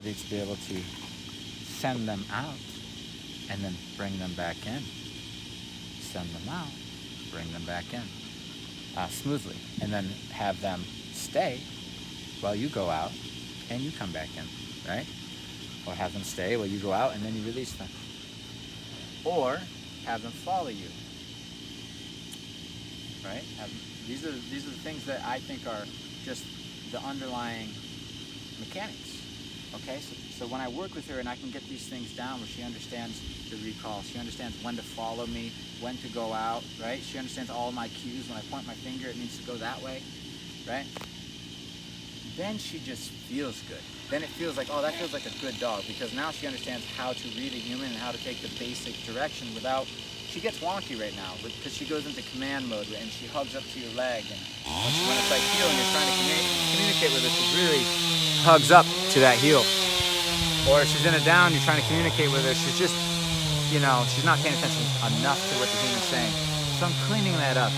to be able to send them out and then bring them back in. Send them out, bring them back in smoothly, and then have them stay while you go out and you come back in, right? Or have them stay while you go out and then you release them. Or have them follow you, right? These are the things that I think are just the underlying mechanics. Okay, so when I work with her and I can get these things down where she understands the recall, she understands when to follow me, when to go out, right? She understands all my cues. When I point my finger, it needs to go that way, right? Then she just feels good. Then it feels like, oh, that feels like a good dog, because now she understands how to read a human and how to take the basic direction without, she gets wonky right now because she goes into command mode and she hugs up to your leg, and when it's like heel and you're trying to communicate with her, she really hugs up to that heel. Or if she's in a down, you're trying to communicate with her, she's just, she's not paying attention enough to what the human's saying. So I'm cleaning that up.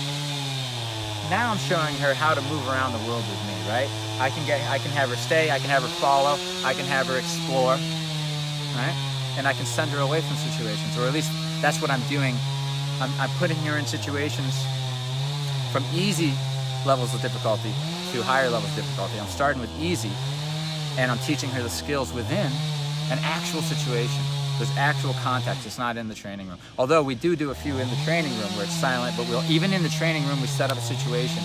Now I'm showing her how to move around the world with me, right? I can have her stay, I can have her follow, I can have her explore, right? And I can send her away from situations, or at least that's what I'm doing. I'm putting her in situations from easy levels of difficulty to higher levels of difficulty. I'm starting with easy, and I'm teaching her the skills within an actual situation. There's actual context. It's not in the training room. Although we do a few in the training room where it's silent, but even in the training room, we set up a situation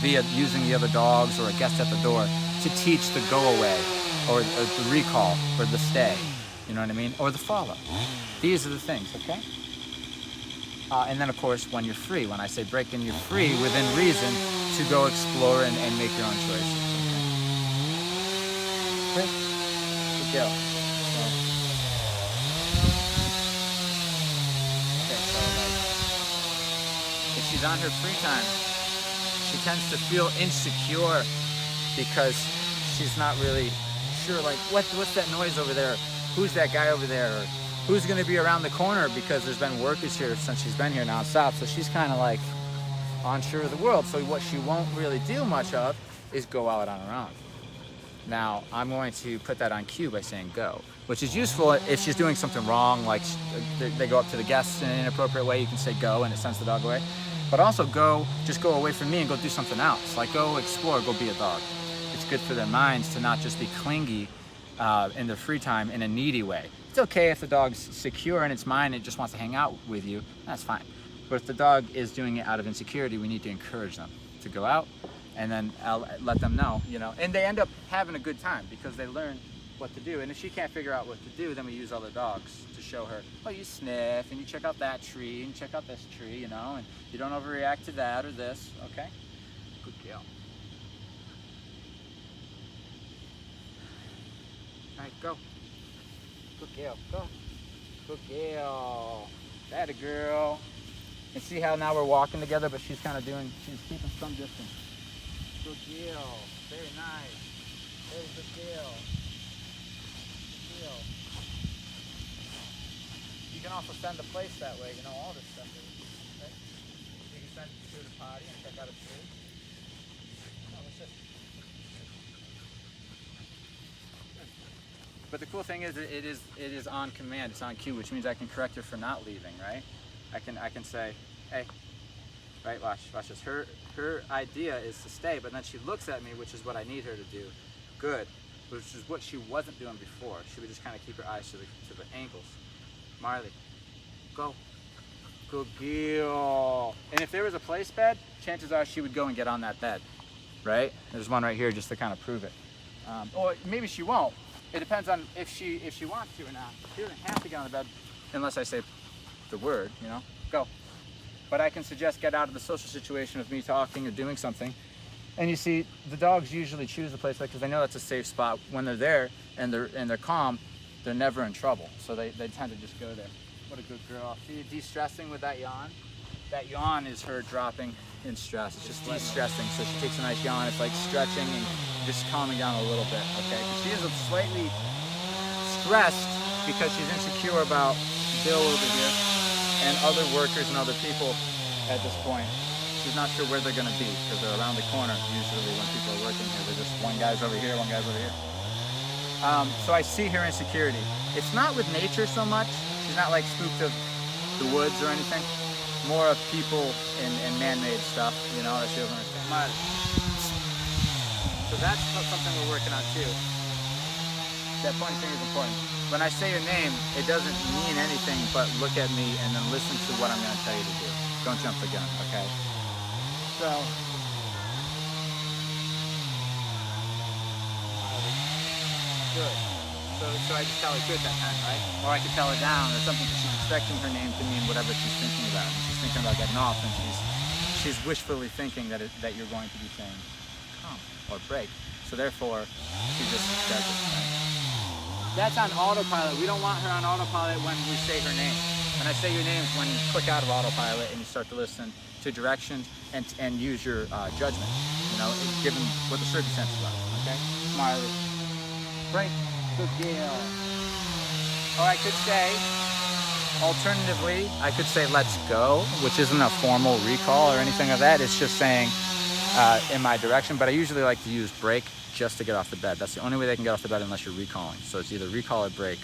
via using the other dogs or a guest at the door to teach the go away or the recall or the stay, you know what I mean? Or the follow. These are the things, okay? And then of course, when you're free, when I say break in, you're free within reason to go explore and make your own choices, okay? Good go. If she's on her free time, she tends to feel insecure because she's not really sure, like, what's that noise over there? Who's that guy over there? Or who's going to be around the corner, because there's been workers here since she's been here nonstop. So she's kind of like unsure of the world. So what she won't really do much of is go out on her own. Now, I'm going to put that on cue by saying go, which is useful if she's doing something wrong, like they go up to the guests in an inappropriate way, you can say go and it sends the dog away. But also just go away from me and go do something else. Like go explore, go be a dog. It's good for their minds to not just be clingy in their free time in a needy way. It's okay if the dog's secure in its mind and it just wants to hang out with you, that's fine. But if the dog is doing it out of insecurity, we need to encourage them to go out, and then I'll let them know, and they end up having a good time because they learn what to do. And if she can't figure out what to do, then we use other dogs to show her, oh, you sniff and you check out that tree and check out this tree, and you don't overreact to that or this, okay? Good girl. All right, go. Good girl, go. Good girl. That a girl. And see how now we're walking together, but she's she's keeping some distance. Good girl. Very nice. Very good girl. Good girl. You can also send the place that way, all this stuff. Right? You can send it to the potty and check out a tree. But the cool thing is, it is on command. It's on cue, which means I can correct her for not leaving, right? I can say, hey, right? Watch this. Her idea is to stay, but then she looks at me, which is what I need her to do. Good, which is what she wasn't doing before. She would just kind of keep her eyes to the ankles. Marley, go. Good girl. And if there was a place bed, chances are she would go and get on that bed, right? There's one right here just to kind of prove it. Or maybe she won't. It depends on if she wants to or not. She doesn't have to get on the bed unless I say the word, go. But I can suggest get out of the social situation of me talking or doing something. And you see, the dogs usually choose a place because they know that's a safe spot. When they're there and they're calm, they're never in trouble. So they tend to just go there. What a good girl. See you de-stressing with that yawn? That yawn is her dropping in stress. It's just de-stressing. So she takes a nice yawn. It's like stretching and just calming down a little bit, okay? Because she is slightly stressed because she's insecure about Bill over here and other workers and other people at this point. She's not sure where they're going to be because they're around the corner usually when people are working here. They're just one guy's over here, one guy's over here. So I see her insecurity. It's not with nature so much. She's not like spooked of the woods or anything. More of people and man-made stuff, you know, that she doesn't understand. So that's something we're working on too. That pointing finger is important. When I say your name, it doesn't mean anything but look at me and then listen to what I'm going to tell you to do. Don't jump the gun, okay? So, good. So I just tell her good that time, right? Or I could tell her down or something because she's expecting her name to mean whatever she's thinking about. And she's thinking about getting off, and she's wishfully thinking that you're going to be saying come or break. So therefore, she just does it, right? That's on autopilot. We don't want her on autopilot when we say her name. When I say your name is when you click out of autopilot and you start to listen to directions and use your judgment, you know, given what the circumstances are, okay? Marley. Break. Good deal. Or I could say, alternatively, I could say let's go, which isn't a formal recall or anything of that. It's just saying in my direction, but I usually like to use break just to get off the bed. That's the only way they can get off the bed unless you're recalling. So it's either recall or break.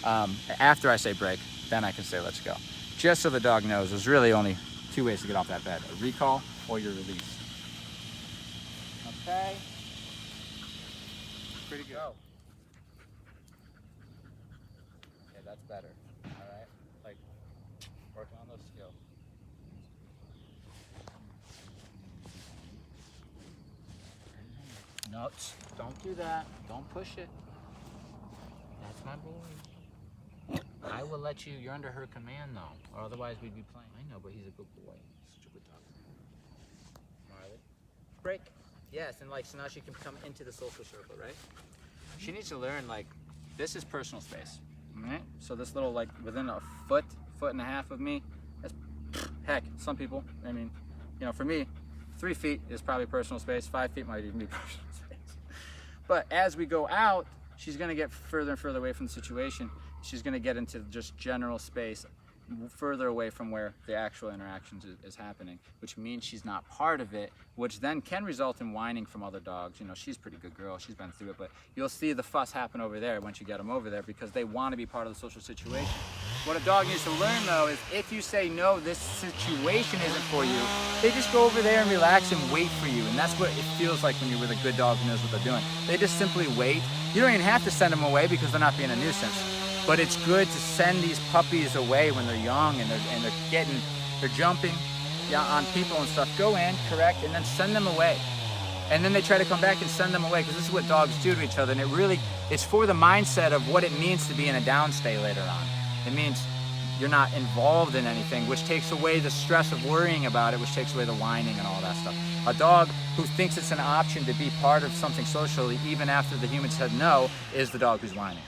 After I say break, then I can say let's go. Just so the dog knows there's really only two ways to get off that bed: a recall or your release. Okay. Pretty good. Okay, that's better. All right. Like working on those skills. No, don't do that. Don't push it. That's my boy. I will let you. You're under her command, though, or otherwise we'd be playing. I know, but he's a good boy. Such a good dog. Marley. Break. Yes, and like so now she can come into the social circle, right? She needs to learn like this is personal space. Right? So this little like within a foot and a half of me, that's heck. Some people, I mean, you know, for me, 3 feet is probably personal space. 5 feet might even be personal space. But as we go out, she's going to get further and further away from the situation. She's going to get into just general space, further away from where the actual interactions is happening, which means she's not part of it, which then can result in whining from other dogs. You know, she's a pretty good girl. She's been through it, but you'll see the fuss happen over there once you get them over there because they want to be part of the social situation. What a dog needs to learn, though, is if you say, no, this situation isn't for you, they just go over there and relax and wait for you. And that's what it feels like when you're with a good dog who knows what they're doing. They just simply wait. You don't even have to send them away because they're not being a nuisance. But it's good to send these puppies away when they're young and they're jumping on people and stuff. Go in, correct, and then send them away. And then they try to come back and send them away because this is what dogs do to each other. And it's for the mindset of what it means to be in a downstay later on. It means you're not involved in anything, which takes away the stress of worrying about it, which takes away the whining and all that stuff. A dog who thinks it's an option to be part of something socially, even after the human said no, is the dog who's whining.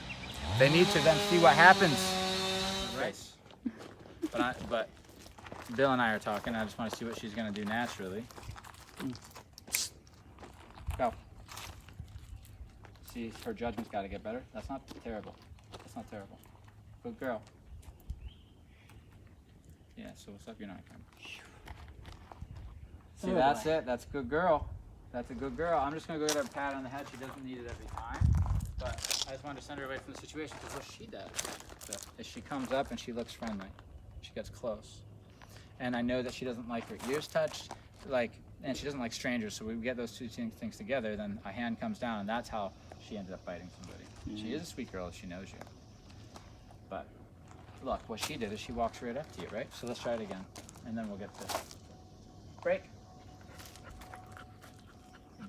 They need to then see what happens. Right. But Bill and I are talking. I just want to see what she's going to do naturally. Go. See, her judgment's got to get better. That's not terrible. That's not terrible. Good girl. Yeah, so what's up? You're not coming. See, that's it. That's a good girl. That's a good girl. I'm just going to go get her a pat on the head. She doesn't need it every time. But I just wanted to send her away from the situation because what she does is she comes up and she looks friendly. She gets close. And I know that she doesn't like her ears touched, and she doesn't like strangers. So we get those two things together, then a hand comes down, and that's how she ended up biting somebody. Mm-hmm. She is a sweet girl if she knows you. But look, what she did is she walks right up to you, right? So let's try it again, and then we'll get to break.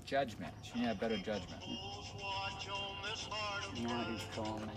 Judgment. She needs a better judgment. Now he's calling me.